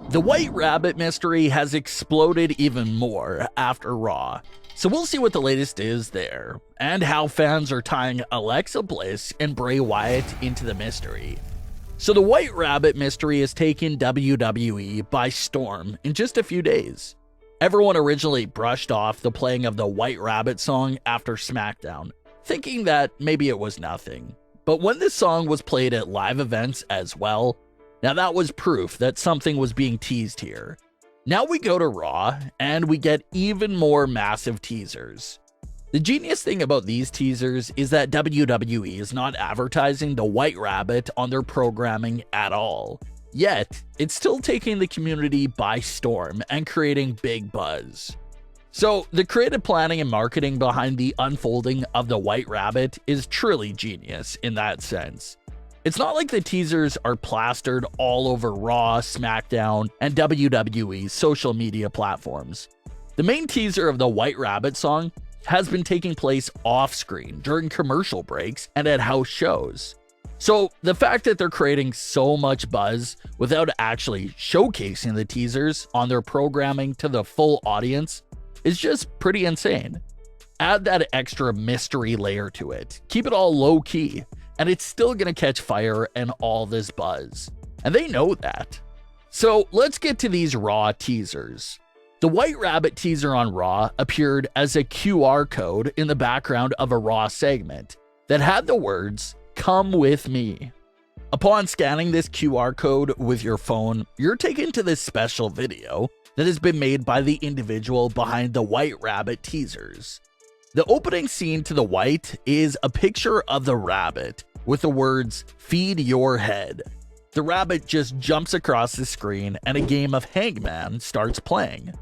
The White Rabbit mystery has exploded even more after Raw, so we'll see what the latest is there, and how fans are tying Alexa Bliss and Bray Wyatt into the mystery. So the White Rabbit mystery has taken WWE by storm in just a few days. Everyone originally brushed off the playing of the White Rabbit song after SmackDown, thinking that maybe it was nothing. But when this song was played at live events as well, now that was proof that something was being teased here. Now we go to Raw, and we get even more massive teasers. The genius thing about these teasers is that WWE is not advertising the White Rabbit on their programming at all. Yet, it's still taking the community by storm and creating big buzz. So, the creative planning and marketing behind the unfolding of the White Rabbit is truly genius in that sense. It's not like the teasers are plastered all over Raw, SmackDown, and WWE's social media platforms. The main teaser of the White Rabbit song has been taking place off-screen during commercial breaks and at house shows. So the fact that they're creating so much buzz without actually showcasing the teasers on their programming to the full audience is just pretty insane. Add that extra mystery layer to it, keep it all low-key, and it's still gonna catch fire and all this buzz. And they know that. So let's get to these Raw teasers. The White Rabbit teaser on Raw appeared as a QR code in the background of a Raw segment that had the words, "Come with me." Upon scanning this QR code with your phone, you're taken to this special video that has been made by the individual behind the White Rabbit teasers. The opening scene to the White is a picture of the rabbit with the words, "Feed your head." The rabbit just jumps across the screen and a game of Hangman starts playing.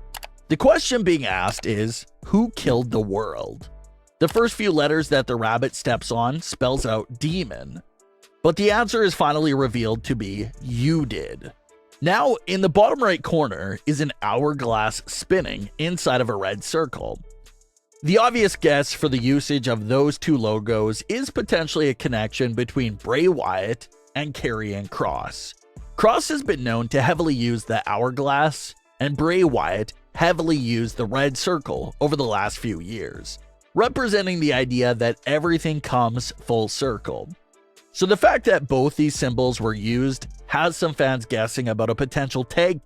The question being asked is, who killed the world? The first few letters that the rabbit steps on spells out demon, but the answer is finally revealed to be you did. Now, in the bottom right corner is an hourglass spinning inside of a red circle. The obvious guess for the usage of those two logos is potentially a connection between Bray Wyatt and Karrion Kross. Kross has been known to heavily use the hourglass, and Bray Wyatt heavily used the red circle over the last few years, representing the idea that everything comes full circle. So the fact that both these symbols were used has some fans guessing about a potential tag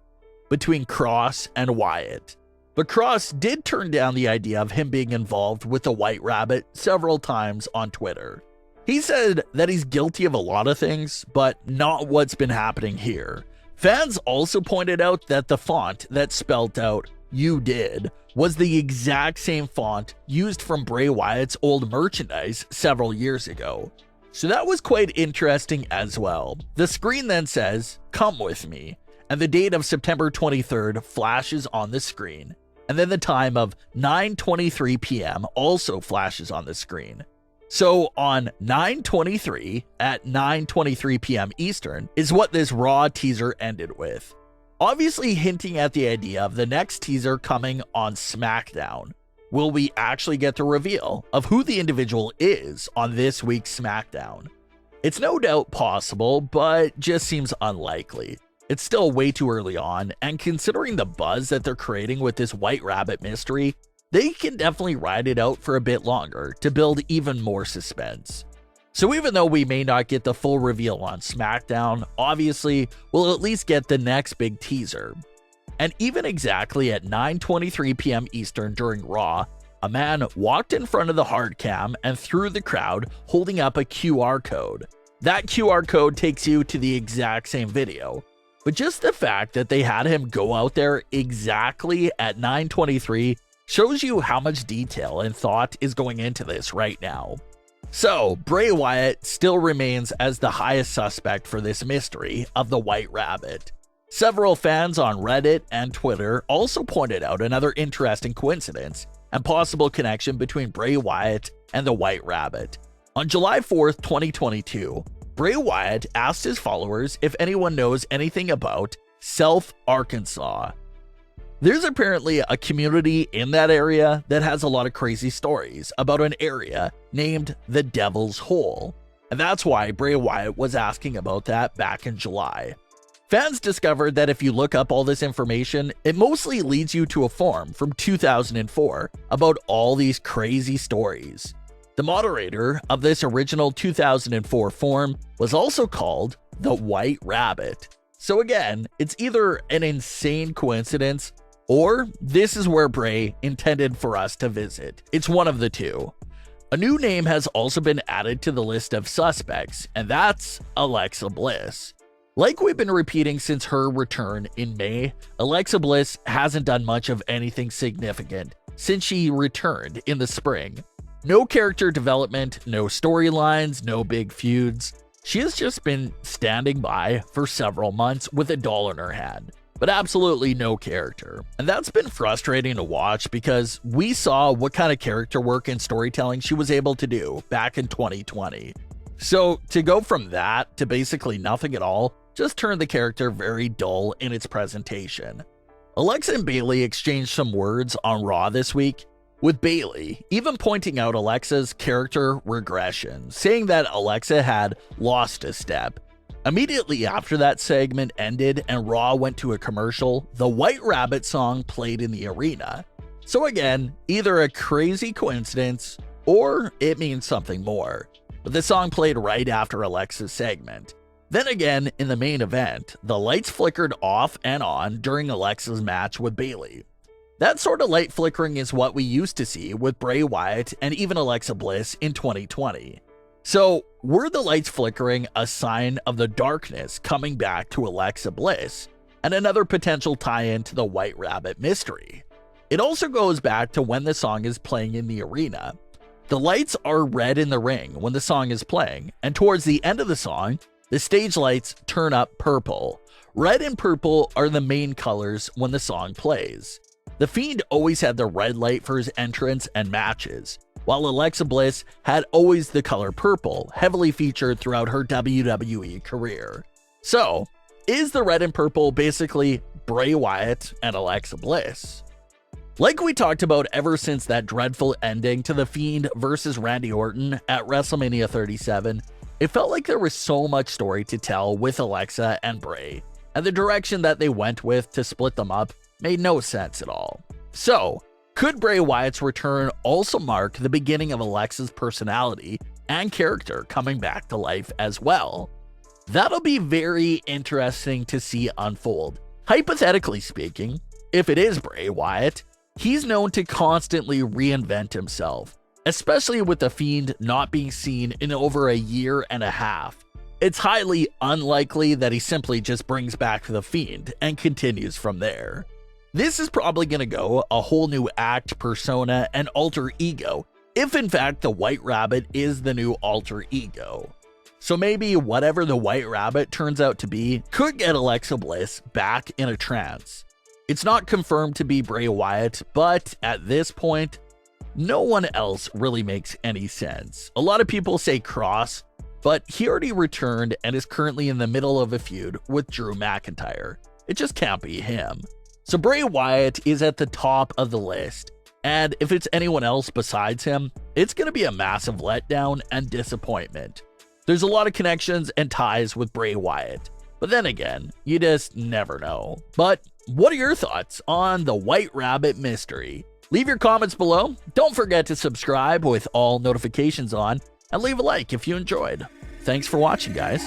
between Kross and Wyatt. But Kross did turn down the idea of him being involved with the White Rabbit several times on Twitter. He said that he's guilty of a lot of things, but not what's been happening here. Fans also pointed out that the font that spelled out "you did" was the exact same font used from Bray Wyatt's old merchandise several years ago. So that was quite interesting as well. The screen then says, "Come with me," and the date of September 23rd flashes on the screen. And then the time of 9:23 p.m. also flashes on the screen. So on 9:23 at 9:23 p.m. Eastern is what this Raw teaser ended with. Obviously hinting at the idea of the next teaser coming on SmackDown. Will we actually get the reveal of who the individual is on this week's SmackDown? It's no doubt possible, but just seems unlikely. It's still way too early on, and considering the buzz that they're creating with this White Rabbit mystery, they can definitely ride it out for a bit longer to build even more suspense. So even though we may not get the full reveal on SmackDown, obviously we'll at least get the next big teaser. And even exactly at 9:23 p.m. Eastern during Raw, a man walked in front of the hard cam and through the crowd holding up a QR code. That QR code takes you to the exact same video. But just the fact that they had him go out there exactly at 9:23 shows you how much detail and thought is going into this right now. So, Bray Wyatt still remains as the highest suspect for this mystery of the White Rabbit. Several fans on Reddit and Twitter also pointed out another interesting coincidence and possible connection between Bray Wyatt and the White Rabbit. On July 4th, 2022, Bray Wyatt asked his followers if anyone knows anything about Self, Arkansas. There's apparently a community in that area that has a lot of crazy stories about an area named the Devil's Hole, and that's why Bray Wyatt was asking about that back in July. Fans discovered that if you look up all this information, it mostly leads you to a forum from 2004 about all these crazy stories. The moderator of this original 2004 forum was also called the White Rabbit. So again, it's either an insane coincidence or this is where Bray intended for us to visit. It's one of the two. A new name has also been added to the list of suspects, and that's Alexa Bliss. Like we've been repeating since her return in May, Alexa Bliss hasn't done much of anything significant since she returned in the spring. No character development, no storylines, no big feuds. She has just been standing by for several months with a doll in her hand, but absolutely no character. And that's been frustrating to watch because we saw what kind of character work and storytelling she was able to do back in 2020. So to go from that to basically nothing at all just turned the character very dull in its presentation. Alexa and Bayley exchanged some words on Raw this week, with Bayley even pointing out Alexa's character regression, saying that Alexa had lost a step. Immediately after that segment ended and Raw went to a commercial, the White Rabbit song played in the arena. So again, either a crazy coincidence or it means something more. But the song played right after Alexa's segment. Then again, in the main event, the lights flickered off and on during Alexa's match with Bayley. That sort of light flickering is what we used to see with Bray Wyatt and even Alexa Bliss in 2020. So, were the lights flickering a sign of the darkness coming back to Alexa Bliss, and another potential tie-in to the White Rabbit mystery? It also goes back to when the song is playing in the arena. The lights are red in the ring when the song is playing, and towards the end of the song, the stage lights turn up purple. Red and purple are the main colors when the song plays. The Fiend always had the red light for his entrance and matches, while Alexa Bliss had always the color purple, heavily featured throughout her WWE career. So, is the red and purple basically Bray Wyatt and Alexa Bliss? Like we talked about ever since that dreadful ending to The Fiend versus Randy Orton at WrestleMania 37, it felt like there was so much story to tell with Alexa and Bray, and the direction that they went with to split them up made no sense at all. So, could Bray Wyatt's return also mark the beginning of Alexa's personality and character coming back to life as well? That'll be very interesting to see unfold. Hypothetically speaking, if it is Bray Wyatt, he's known to constantly reinvent himself, especially with The Fiend not being seen in over a year and a half. It's highly unlikely that he simply just brings back The Fiend and continues from there. This is probably going to go a whole new act, persona, and alter ego, if in fact the White Rabbit is the new alter ego. So maybe whatever the White Rabbit turns out to be could get Alexa Bliss back in a trance. It's not confirmed to be Bray Wyatt, but at this point, no one else really makes any sense. A lot of people say Kross, but he already returned and is currently in the middle of a feud with Drew McIntyre. It just can't be him. So Bray Wyatt is at the top of the list, and if it's anyone else besides him, it's going to be a massive letdown and disappointment. There's a lot of connections and ties with Bray Wyatt, but then again, you just never know. But what are your thoughts on the White Rabbit mystery? Leave your comments below. Don't forget to subscribe with all notifications on, and leave a like if you enjoyed. Thanks for watching, guys.